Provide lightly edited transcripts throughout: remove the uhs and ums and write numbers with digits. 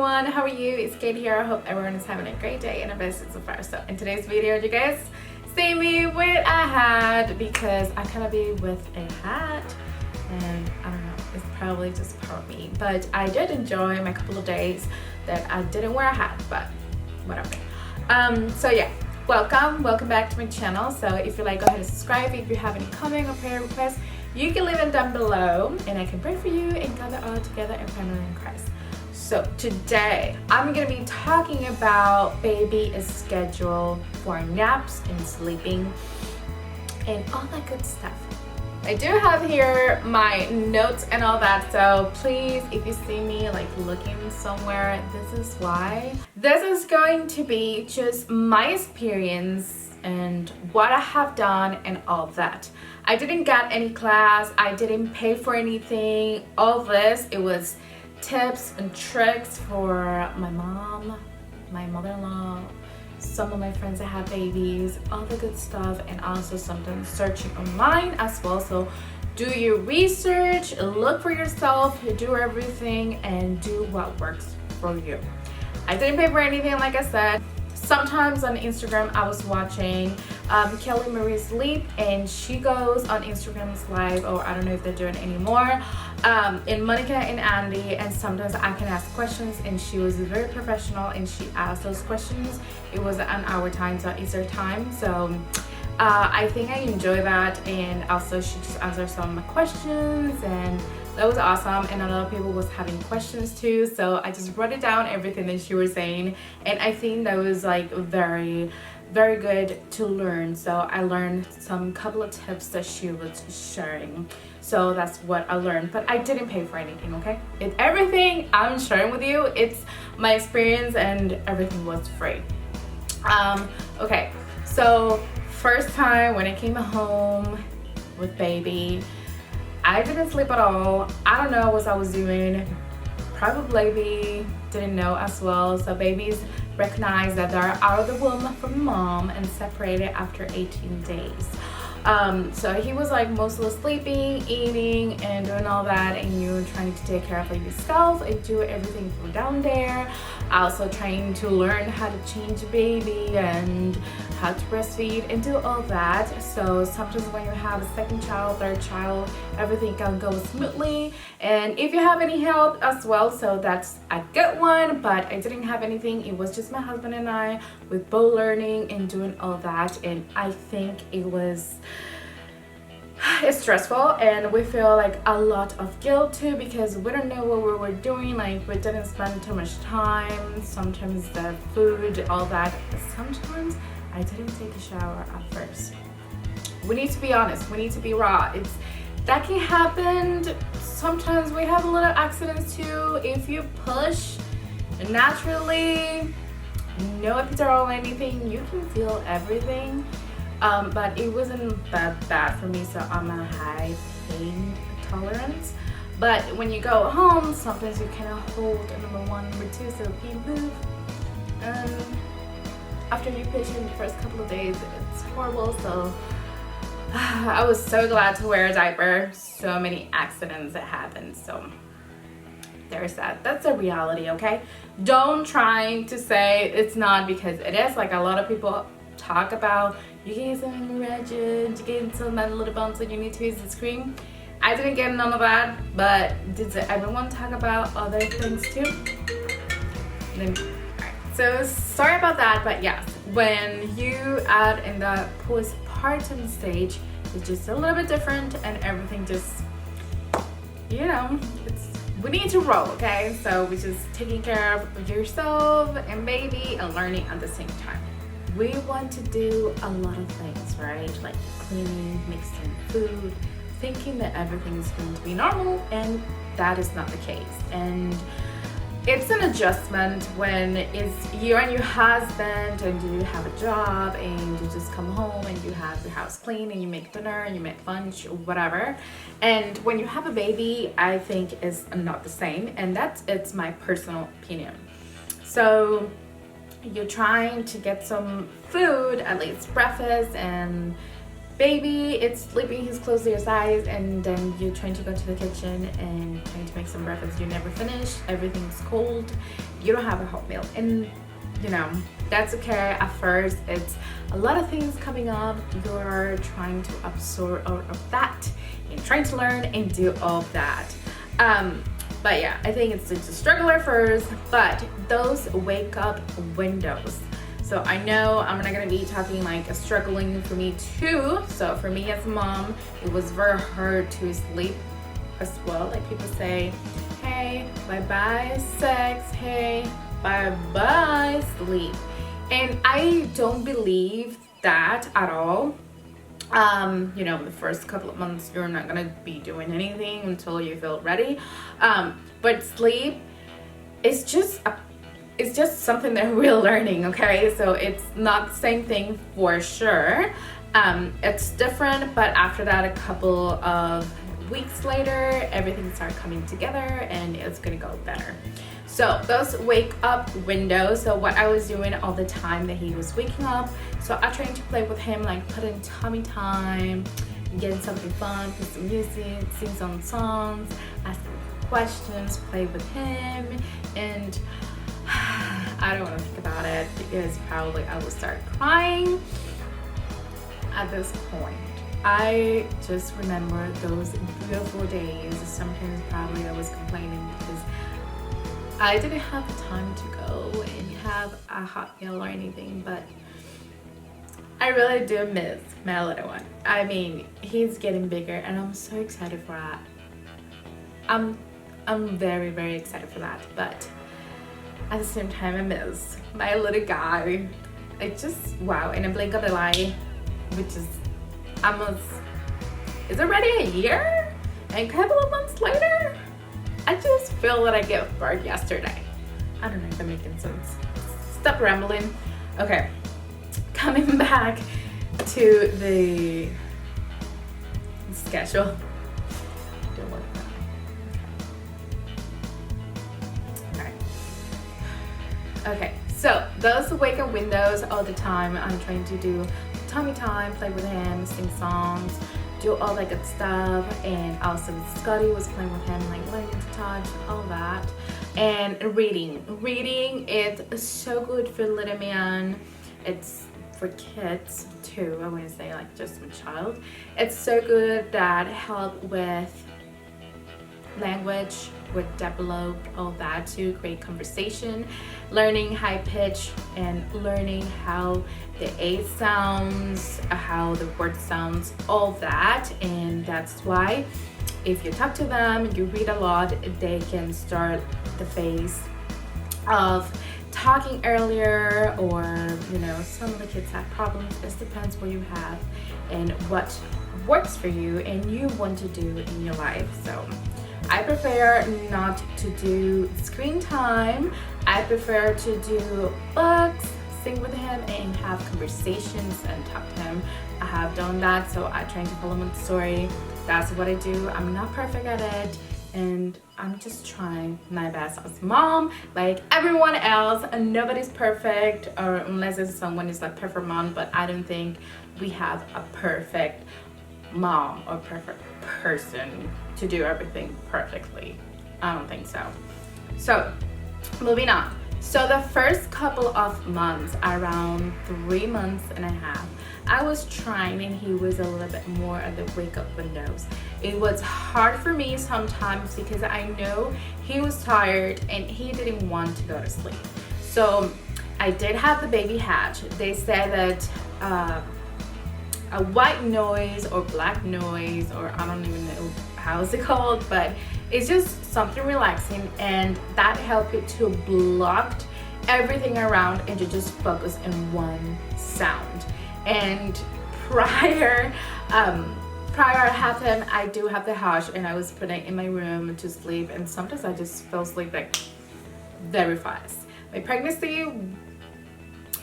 everyone, how are you? It's Kate here. I hope everyone is having a great day and a best so far. So in today's video, you guys see me with a hat because I kind of be with a hat and I don't know, it's probably just part of me, but I did enjoy my couple of days that I didn't wear a hat, but whatever. So yeah, welcome back to my channel. So if you like, go ahead and subscribe. If you have any comment or prayer requests, you can leave them down below and I can pray for you and gather all together in family in Christ. So today I'm gonna be talking about baby schedule for naps and sleeping and all that good stuff. I do have here my notes and all that, so please, if you see me like looking somewhere, this is why. This is going to be just my experience and what I have done and all that. I didn't get any class, I didn't pay for anything. All this, it was tips and tricks for my mom, my mother-in-law, some of my friends that have babies, all the good stuff, and also sometimes searching online as well. So do your research, look for yourself, do everything and do what works for you. I didn't pay for anything, like I said. Sometimes on Instagram I was watching Kelly Marie Sleep, and she goes on Instagram's live, or I don't know if they're doing it anymore, in Monica and Andy, and sometimes I can ask questions, and she was very professional and she asked those questions. It was an hour time, so Easter time, so I think I enjoy that, and also she just answered some of my questions and that was awesome. And a lot of people was having questions too, so I just wrote it down, everything that she was saying, and I think that was like very good to learn. So I learned some couple of tips that she was sharing, so that's what I learned, but I didn't pay for anything, okay? Everything I'm sharing with you, it's my experience and everything was free. Okay, so first time when I came home with baby, I didn't sleep at all. I don't know what I was doing. Probably baby didn't know as well. So babies recognize that they're out of the womb from mom and separated after 18 days. So he was like mostly sleeping, eating, and doing all that, and you trying to take care of yourself and do everything from down there. Also trying to learn how to change a baby and how to breastfeed and do all that. So sometimes when you have a second child, third child, everything can go smoothly, and if you have any help as well, so that's a good one. But I didn't have anything. It was just my husband and I with both learning and doing all that, and I think it's stressful, and we feel like a lot of guilt too because we don't know what we were doing. Like we didn't spend too much time, sometimes the food, all that. Sometimes I didn't take a shower at first. We need to be honest, we need to be raw. That can happen. Sometimes we have a little accidents too. If you push naturally, no epidural or anything, you can feel everything. But it wasn't that bad for me, so I'm a high pain tolerance. But when you go home, sometimes you cannot hold number one, number two, so if you move, after you push in the first couple of days, it's horrible. So I was so glad to wear a diaper. So many accidents that happened, so there's that. That's a reality, okay? Don't try to say it's not, because it is. Like a lot of people talk about, you get some rigid, you get some little bumps, so you need to use the screen. I didn't get none of that, but did everyone talk about other things too? Alright, so sorry about that, but yes, when you add in the postpartum stage, it's just a little bit different, and everything just, you know, we need to roll, okay? So we're just taking care of yourself and baby and learning at the same time. We want to do a lot of things, right? Like cleaning, mixing food, thinking that everything is going to be normal, and that is not the case. And it's an adjustment when it's you and your husband and you have a job and you just come home and you have your house clean and you make dinner and you make lunch or whatever. And when you have a baby, I think is not the same, and it's my personal opinion. So you're trying to get some food, at least breakfast, and baby is sleeping, he's closing his eyes, and then you're trying to go to the kitchen and trying to make some breakfast. You never finish, everything's cold, you don't have a hot meal, and you know, that's okay. At first it's a lot of things coming up, you're trying to absorb all of that and trying to learn and do all of that. But yeah, I think it's just a struggle at first, but those wake up windows. So I know I'm not gonna be talking like struggling for me too. So for me as a mom, it was very hard to sleep as well. Like people say, hey, bye-bye sex, hey, bye-bye sleep. And I don't believe that at all. You know, the first couple of months you're not gonna be doing anything until you feel ready. But sleep is just something that we're learning, okay? So it's not the same thing for sure. It's different, but after that, a couple of weeks later, everything started coming together and it's gonna go better. So those wake up windows, so what I was doing all the time that he was waking up, so I tried to play with him, like put in tummy time, getting something fun, put some music, sing some songs, ask him questions, play with him, and I don't want to think about it because probably I will start crying at this point. I just remember those beautiful days. Sometimes probably I was complaining because I didn't have the time to go and have a hot meal or anything, but I really do miss my little one. I mean, he's getting bigger and I'm so excited for that. I'm very, very excited for that, but at the same time I miss my little guy. It just, wow, in a blink of an eye, which is almost, it's already a year? And a couple of months later, I just feel that I gave birth yesterday. I don't know if I'm making sense. Stop rambling. Okay, coming back to the schedule. Don't work now. Okay, so those wake up windows all the time. I'm trying to do tummy time, play with him, sing songs, do all that good stuff. And also Scotty was playing with him, like learning to touch, all that. And reading is so good for little man. It's for kids too, I wouldn't say like just a child. It's so good that help with language, with develop all that, to create conversation, learning high pitch, and learning how the A sounds, how the word sounds, all that. And that's why if you talk to them, you read a lot, they can start the phase of talking earlier, or you know, some of the kids have problems. It depends what you have and what works for you and you want to do in your life. So I prefer not to do screen time. I prefer to do books, sing with him, and have conversations and talk to him. I have done that, so I try to follow Montessori. That's what I do. I'm not perfect at it, and I'm just trying my best as mom, like everyone else. And nobody's perfect, or unless it's someone is like perfect mom, but I don't think we have a perfect mom or perfect person to do everything perfectly. I don't think so. So moving on. So the first couple of months, around 3 months and a half, I was trying, and he was a little bit more at the wake up windows. It was hard for me sometimes because I know he was tired and he didn't want to go to sleep. So I did have the baby hatch. They said that a white noise or black noise, or I don't even know how is it called, but it's just something relaxing, and that helped you to block everything around and to just focus in one sound. And prior I have him, I do have the hush, and I was putting in my room to sleep, and sometimes I just fell asleep like very fast. My pregnancy,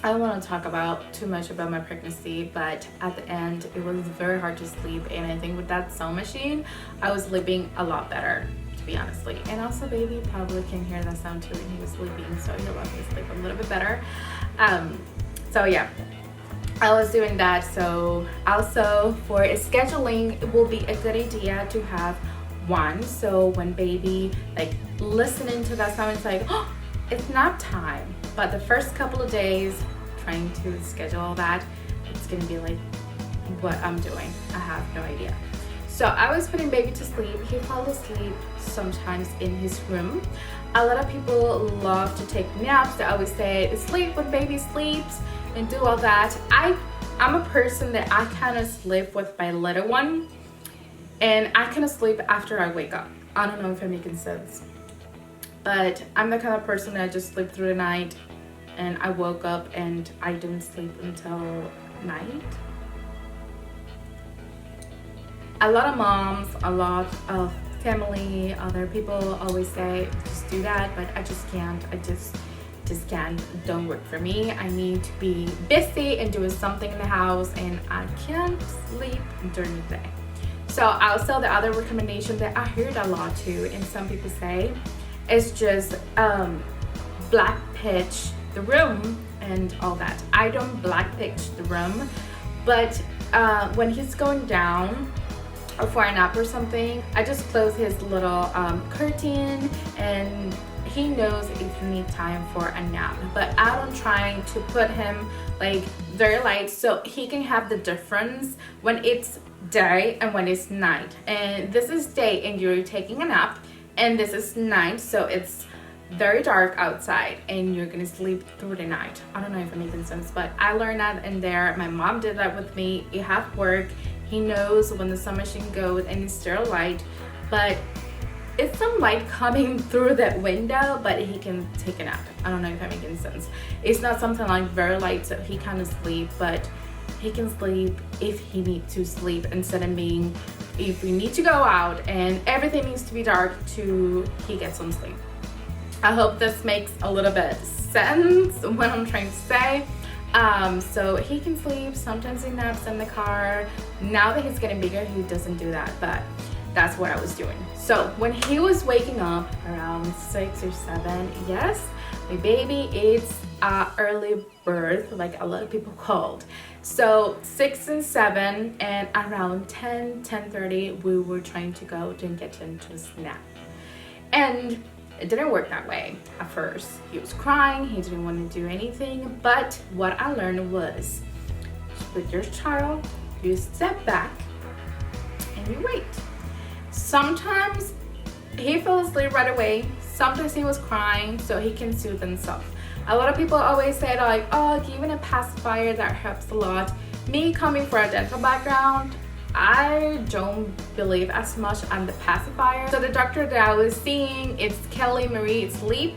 I don't want to talk about too much about my pregnancy, but at the end it was very hard to sleep, and I think with that sound machine I was sleeping a lot better, to be honestly. And also baby probably can hear that sound too when he was sleeping, so he'll let me sleep a little bit better. So yeah, I was doing that. So also for scheduling, it will be a good idea to have one. So when baby like listening to that sound, it's like, oh, it's nap time. But the first couple of days, trying to schedule all that, it's gonna be like what I'm doing. I have no idea. So I was putting baby to sleep. He fell asleep sometimes in his room. A lot of people love to take naps. They always say sleep when baby sleeps and do all that. I'm a person that I kind of sleep with my little one, and I kind of sleep after I wake up. I don't know if I'm making sense, but I'm the kind of person that just sleep through the night, and I woke up and I didn't sleep until night. A lot of moms, a lot of family, other people always say just do that, but I just can't. I just can't. Don't work for me. I need to be busy and doing something in the house, and I can't sleep during the day. So also the other recommendation that I heard a lot too, and some people say, is just black pitch the room and all that. I don't black pitch the room, but when he's going down or for a nap or something, I just close his little curtain, and he knows if he needs time for a nap. But I don't try to put him like very light so he can have the difference when it's day and when it's night. And this is day and you're taking a nap, and this is night, so it's very dark outside and you're gonna sleep through the night. I don't know if I'm making sense, but I learned that in there. My mom did that with me. It have worked. He knows when the sun machine goes and it's still light, but it's some light coming through that window, but he can take a nap. I don't know if I'm making sense. It's not something like very light so he kind of sleep, but he can sleep if he needs to sleep, instead of being, if we need to go out and everything needs to be dark to he gets some sleep. I hope this makes a little bit sense what I'm trying to say. So he can sleep, sometimes he naps in the car. Now that he's getting bigger, he doesn't do that, but that's what I was doing. So when he was waking up around 6 or 7, yes, my baby is early birth, like a lot of people called. So 6 and 7, and around 10:30, we were trying to go to get him to a nap. And it didn't work that way at first. He was crying, he didn't want to do anything, but what I learned was, with your child, you step back and you wait. Sometimes he fell asleep right away, sometimes he was crying, so he can soothe himself. A lot of people always say like, oh, giving a pacifier, that helps a lot. Me coming from a dental background, I don't believe as much on the pacifier. So the doctor that I was seeing, it's Kelly Marie Sleep,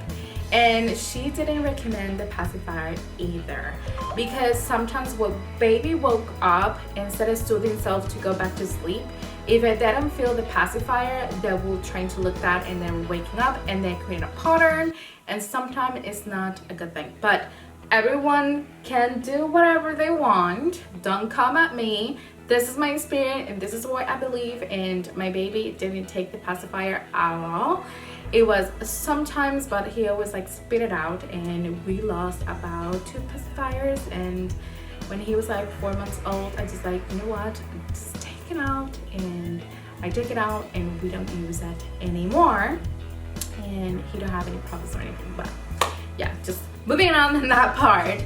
and she didn't recommend the pacifier either, because sometimes when baby woke up, instead of soothing himself to go back to sleep, if they don't feel the pacifier, they will try to look that and then waking up and they create a pattern, and sometimes it's not a good thing. But everyone can do whatever they want. Don't come at me. This is my experience and this is what I believe, and my baby didn't take the pacifier at all. It was sometimes, but he always like spit it out, and we lost about 2 pacifiers. And when he was like 4 months old, I just like, you know what, just take it out, and I take it out and we don't use it anymore, and he don't have any problems or anything. But yeah, just moving on in that part.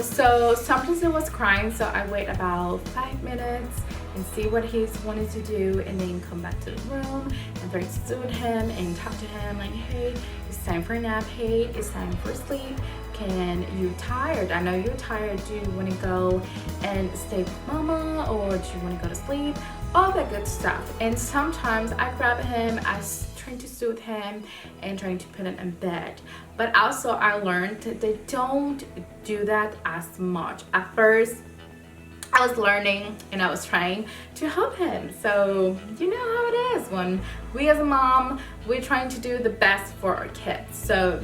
So sometimes he was crying, so I wait about 5 minutes and see what he's wanted to do, and then come back to the room and try to soothe him and talk to him like, hey, it's time for a nap. Hey, it's time for sleep. Can you tired? I know you're tired. Do you want to go and stay with mama, or do you want to go to sleep? All that good stuff. And sometimes I grab him, trying to soothe him and trying to put him in bed. But also I learned that they don't do that as much. At first I was learning and I was trying to help him. So you know how it is when we as a mom, we're trying to do the best for our kids. So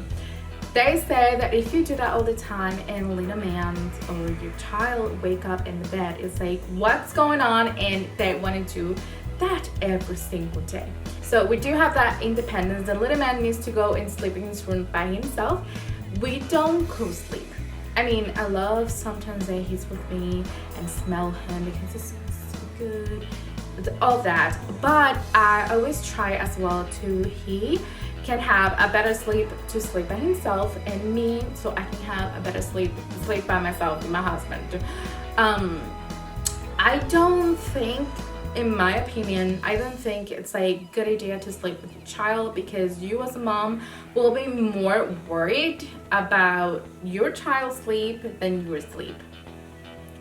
they say that if you do that all the time and little man or your child wake up in the bed, it's like, what's going on? And they want to do that every single day. So we do have that independence. The little man needs to go and sleep in his room by himself. We don't co-sleep. I mean, I love sometimes that he's with me and smell him because it smells so good, all that. But I always try as well to he can have a better sleep to sleep by himself, and me so I can have a better sleep by myself and my husband. I don't think, in my opinion, I don't think it's a good idea to sleep with your child, because you as a mom will be more worried about your child's sleep than your sleep.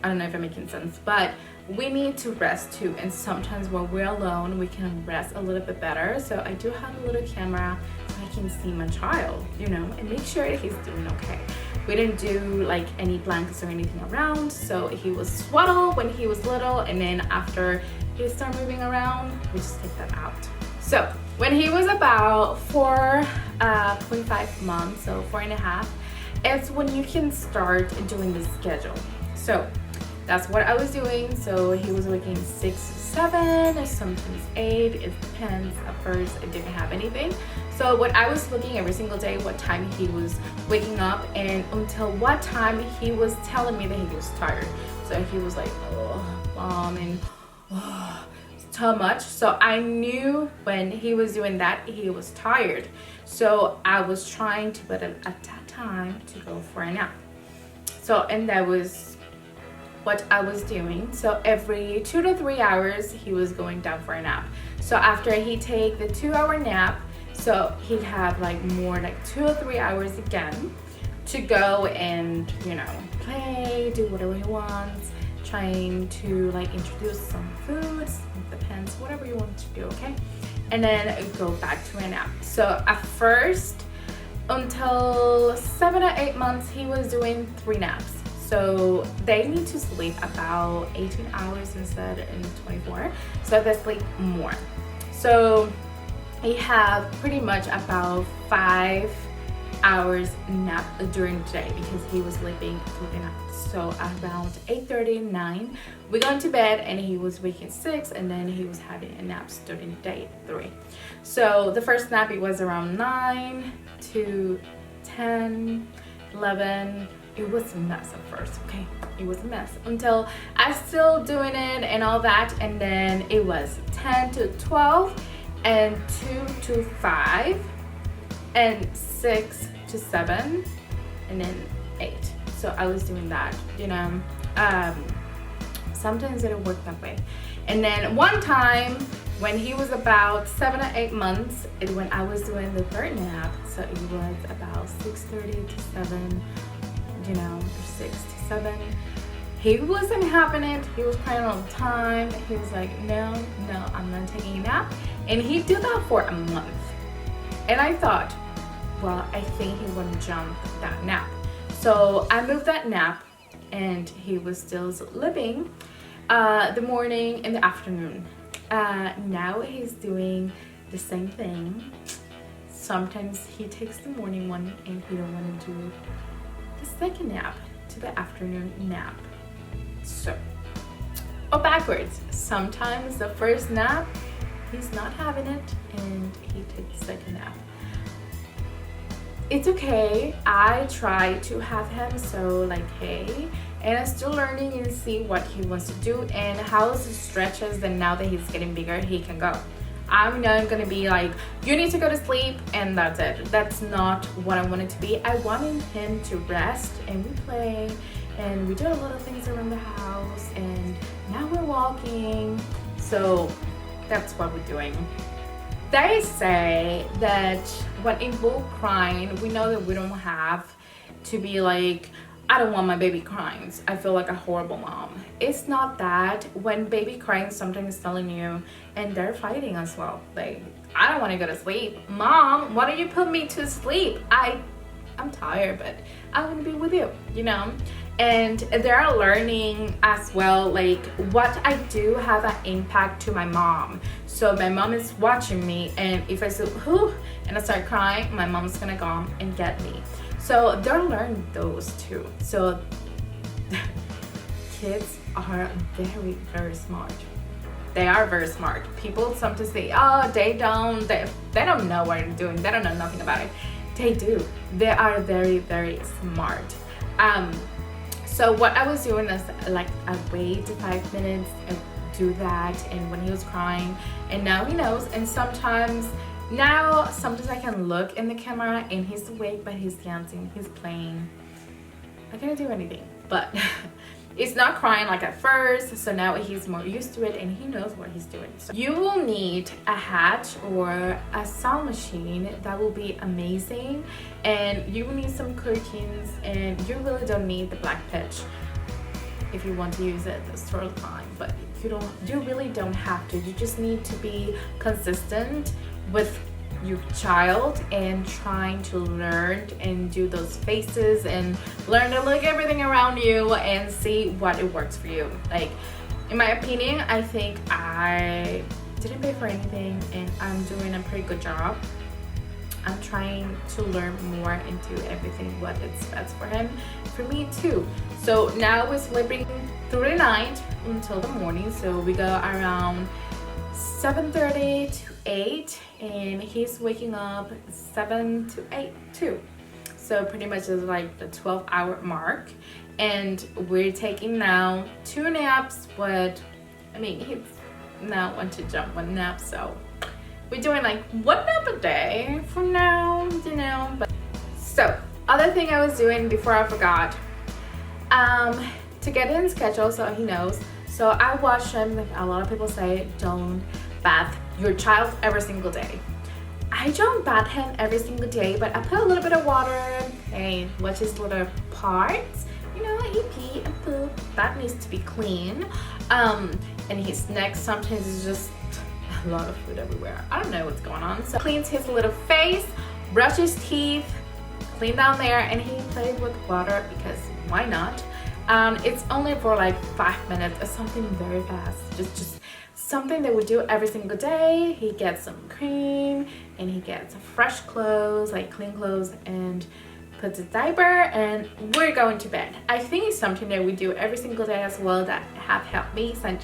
I don't know if I'm making sense, but we need to rest too, and sometimes when we're alone we can rest a little bit better. So I do have a little camera so I can see my child, you know, and make sure that he's doing okay. We didn't do like any blankets or anything around, so he was swaddled when he was little, and then after he started moving around we just take that out. So when he was about 4.5 months, so 4.5, it's when you can start doing the schedule. So that's what I was doing. So he was waking 6, 7, sometimes 8. It depends. At first, I didn't have anything. So what I was looking every single day, what time he was waking up, and until what time he was telling me that he was tired. So he was like, oh, mom, and oh, so much. So I knew when he was doing that, he was tired. So I was trying to put him at that time to go for a nap. So, and that was what I was doing. So every 2 to 3 hours he was going down for a nap. So after he take the 2-hour nap, so he'd have like more like 2 or 3 hours again to go and, you know, play, do whatever he wants, trying to like introduce some foods, depends, whatever you want to do, okay? And then go back to a nap. So at first, until 7 or 8 months, he was doing 3 naps. So they need to sleep about 18 hours instead of 24. So they sleep more. So he have pretty much about 5 hours nap during the day because he was sleeping through the night. So around 8:30, 9, we got to bed and he was waking 6, and then he was having a nap during the day 3. So the first nap, it was around 9 to 10, 11. It was a mess at first, okay? It was a mess until I still doing it and all that, and then it was 10 to 12 and 2 to 5 and 6 to 7 and then 8. So I was doing that, you know. Sometimes it didn't work that way. And then one time when he was about 7 or 8 months, when I was doing the third nap, so it was about 6:30 to 7, you know, 6 to 7. He wasn't having it. He was crying all the time. He was like, no, I'm not taking a nap. And he did that for a month. And I thought, well, I think he wouldn't jump that nap. So I moved that nap, and he was still sleeping the morning and the afternoon. Now he's doing the same thing. Sometimes he takes the morning one and he don't want to do the second nap to the afternoon nap. So, or backwards. Sometimes the first nap, he's not having it and he takes the second nap. It's okay. I try to have him so like, hey, and I'm still learning and see what he wants to do and how he stretches. Then now that he's getting bigger, he can go. I'm not gonna be like, you need to go to sleep and that's it. That's not what I want it to be. I wanted him to rest, and we play and we do a lot of things around the house, and now we're walking. So that's what we're doing. They say that when it involves crying, we know that we don't have to be like, I don't want my baby crying, I feel like a horrible mom. It's not that. When baby crying, sometimes telling you, and they're fighting as well, like, I don't want to go to sleep. Mom, why don't you put me to sleep? I'm tired, but I want to be with you, you know. And they're learning as well, like, what I do have an impact to my mom. So my mom is watching me, and if I say whoo and I start crying, my mom's gonna come and get me. So they're learning those too. So kids are very, very smart. They are very smart. People sometimes say, oh, they don't know what they're doing. They don't know nothing about it. They do. They are very, very smart. So what I was doing is like I wait 5 minutes and do that, and when he was crying, and now he knows. And sometimes I can look in the camera and he's awake, but he's dancing, he's playing. I can't do anything, but it's not crying like at first, so now he's more used to it and he knows what he's doing. So you will need a hat or a sound machine. That will be amazing. And you will need some curtains, and you really don't need the black pitch if you want to use it. That's totally fine, but you really don't have to. You just need to be consistent with your child and trying to learn and do those faces and learn to look everything around you and see what it works for you. Like, in my opinion, I think I didn't pay for anything and I'm doing a pretty good job. I'm trying to learn more into everything, what is best for him, for me too. So now we're sleeping through the night until the morning. So we go around 7:30 to 8, and he's waking up 7 to 8 too. So pretty much is like the 12-hour mark, and we're taking now 2 naps. But I mean, he's now want to jump one nap, so we're doing like 1 nap a day for now, you know. But so other thing I was doing before I forgot, to get in schedule so he knows. So I watch him. A lot of people say don't bath your child every single day. I don't bath him every single day, but I put a little bit of water and watch his little parts. You know, he pee and poop. That needs to be clean. And his neck sometimes is just a lot of food everywhere. I don't know what's going on. So cleans his little face, brush his teeth, clean down there, and he plays with water because why not? It's only for like 5 minutes. It's something very fast. Just something that we do every single day. He gets some cream and he gets fresh clothes, like clean clothes, and puts a diaper, and we're going to bed. I think it's something that we do every single day as well that have helped me since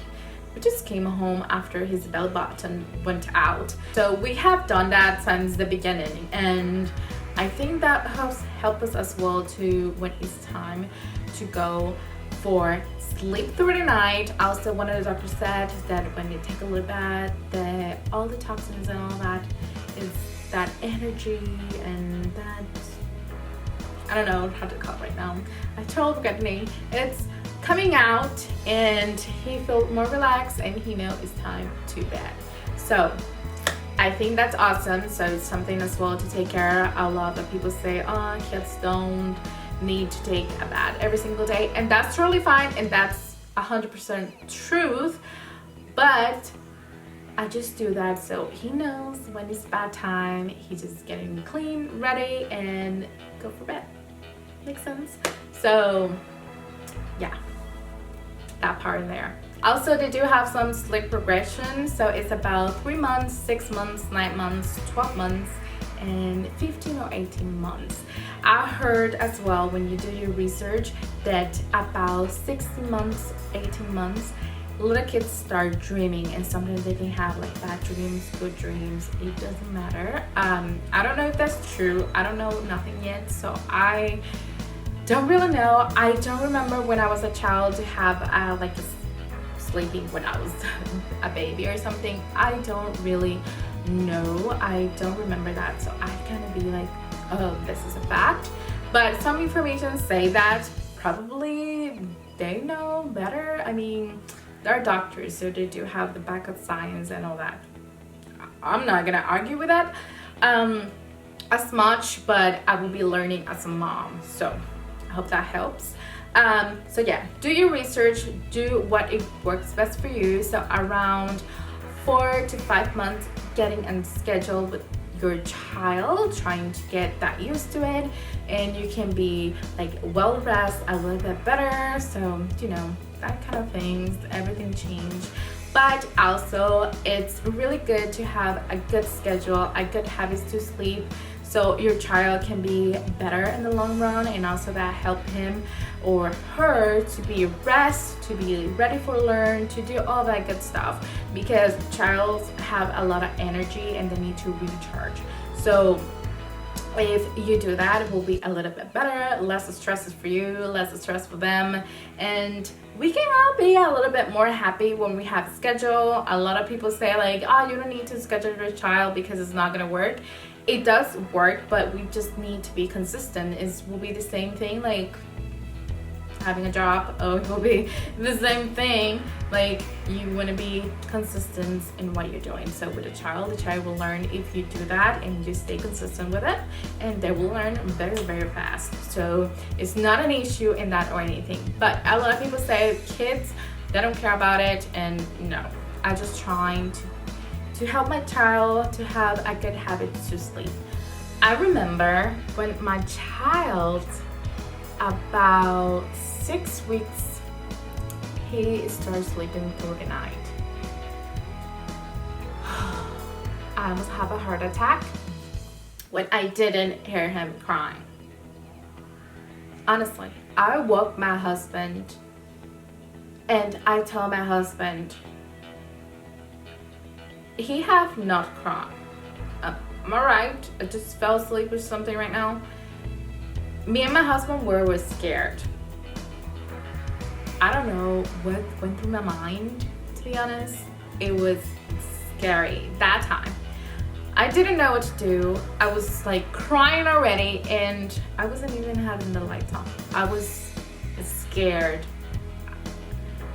we just came home after his belly button went out. So we have done that since the beginning, and I think that helps us as well to when it's time to go for sleep through the night. Also, one of the doctors said that when you take a little bath, that all the toxins and all that is that energy and that, I don't know how to call it right now. I totally forgot the name. It's coming out, and he feels more relaxed and he knows it's time to bed. So I think that's awesome. So it's something as well to take care of. A lot of people say, oh, kids don't need to take a bath every single day, and that's totally fine, and that's 100% truth. But I just do that so he knows when it's bath time, he's just getting clean, ready, and go for bed. Makes sense? So yeah, that part in there. Also, they do have some sleep progression. So it's about 3 months, 6 months, 9 months, 12 months, and 15 or 18 months. I heard as well when you do your research that about 16 months, 18 months, little kids start dreaming, and sometimes they can have like bad dreams, good dreams. It doesn't matter. I don't know if that's true. I don't know nothing yet, so I don't really know. I don't remember when I was a child to have like sleeping when I was a baby or something. I don't really know. I don't remember that, so I kind of be like, oh, this is a fact. But some information say that probably they know better. I mean, they're doctors, so they do have the backup science and all that. I'm not gonna argue with that as much, but I will be learning as a mom, so I hope that helps. So yeah, do your research, do what it works best for you. So around 4 to 5 months, getting on schedule with your child, trying to get that used to it, and you can be like well rest a little bit better. So you know, that kind of things, everything changed. But also it's really good to have a good schedule, a good habits to sleep, so your child can be better in the long run, and also that help him or her to be rest, to be ready for learn, to do all that good stuff, because childs have a lot of energy and they need to recharge. So if you do that, it will be a little bit better, less stress for you, less stress for them, and we can all be a little bit more happy when we have a schedule. A lot of people say like, oh, you don't need to schedule your child because it's not gonna work. It does work, but we just need to be consistent. It will be the same thing like having a job. Oh, it will be the same thing. Like, you want to be consistent in what you're doing. So with the child will learn if you do that and you stay consistent with it, and they will learn very, very fast. So it's not an issue in that or anything. But a lot of people say kids, they don't care about it, and no, I'm just trying to help my child to have a good habit to sleep. I remember when my child, about 6 weeks, he started sleeping through the night. I almost have a heart attack when I didn't hear him crying. Honestly, I woke my husband and I told my husband, he have not cried. Am I right? I just fell asleep or something right now. Me and my husband were scared. I don't know what went through my mind, to be honest. It was scary that time. I didn't know what to do. I was like crying already, and I wasn't even having the lights on. I was scared.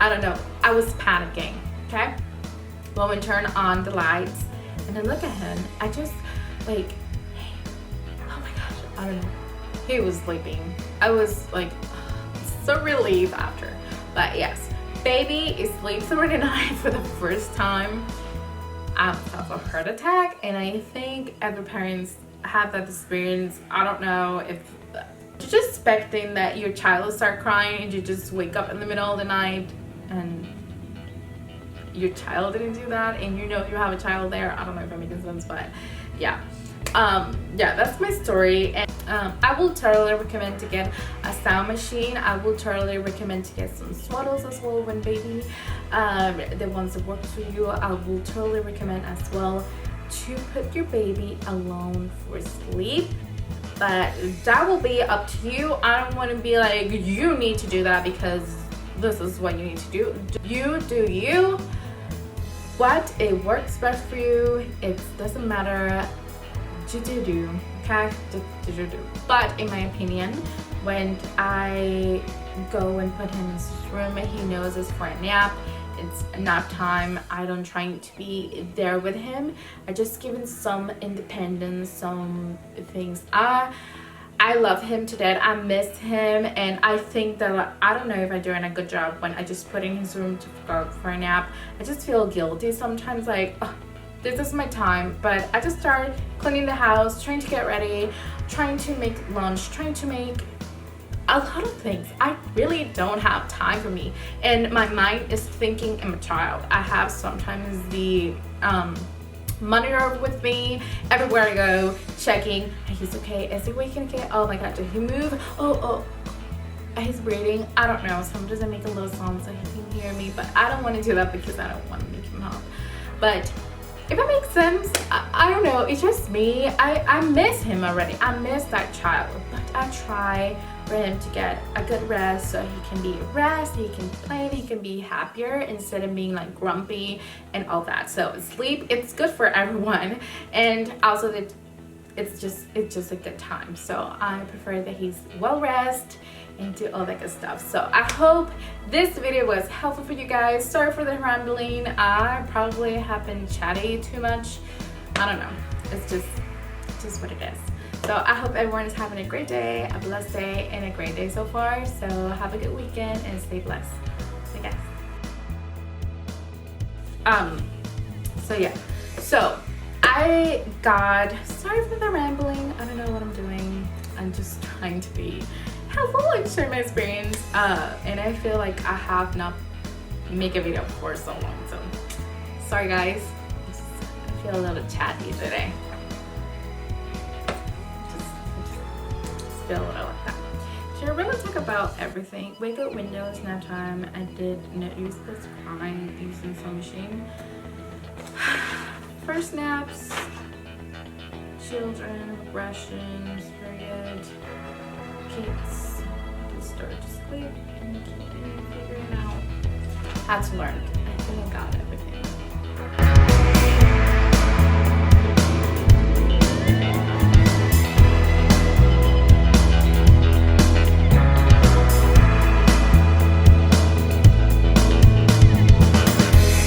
I don't know. I was panicking, okay? Well, we turn on the lights and I look at him. I just like, hey, oh my gosh, I don't know. He was sleeping. I was like so relieved after. But yes, baby is sleep through the night for the first time. I have a heart attack, and I think every parents have that experience. I don't know if you're just expecting that your child will start crying and you just wake up in the middle of the night and your child didn't do that, and you know you have a child there. I don't know if that makes sense, but yeah. Yeah, that's my story. And I will totally recommend to get a sound machine. I will totally recommend to get some swaddles as well when baby, the ones that work for you. I will totally recommend as well to put your baby alone for sleep, but that will be up to you. I don't want to be like, you need to do that because this is what you need to do. You do you. What it works best for you. It doesn't matter. Do, okay? Do. But in my opinion, when I go and put him in his room, he knows it's for a nap. It's nap time. I don't try to be there with him. I just give him some independence, some things. I love him to death. I miss him, and I think that I don't know if I'm doing a good job when I just put in his room to go for a nap. I just feel guilty sometimes, like, oh, this is my time. But I just start cleaning the house, trying to get ready, trying to make lunch, trying to make a lot of things. I really don't have time for me, and my mind is thinking I'm a child. I have sometimes the monitor with me everywhere I go, checking, he's okay, is he waking okay, oh my god, did he move, oh, he's breathing, I don't know. Sometimes I make a little sound so he can hear me, but I don't want to do that because I don't want to make him up. But if it makes sense, I don't know, it's just me. I miss him already. I miss that child, but I try for him to get a good rest so he can be rest, he can play, he can be happier instead of being like grumpy and all that. So sleep, it's good for everyone, and also that it's just a good time. So I prefer that he's well rested and do all that good stuff. So I hope this video was helpful for you guys. Sorry for the rambling. I probably have been chatty too much. I don't know. It's just what it is. So I hope everyone is having a great day, a blessed day, and a great day so far. So have a good weekend and stay blessed. Bye guys. So yeah. So I got, sorry for the rambling. I don't know what I'm doing. I'm just trying to be helpful and share my experience. And I feel like I have not make a video for so long. So sorry guys. I feel a little chatty today. Feel what I like that. So we're gonna talk about everything. Wake up windows, nap time. I did not use this crying using some machine. First naps. children, regressions, very good. Kids just start to sleep and keep figuring out how to learn. I think I got it. Okay.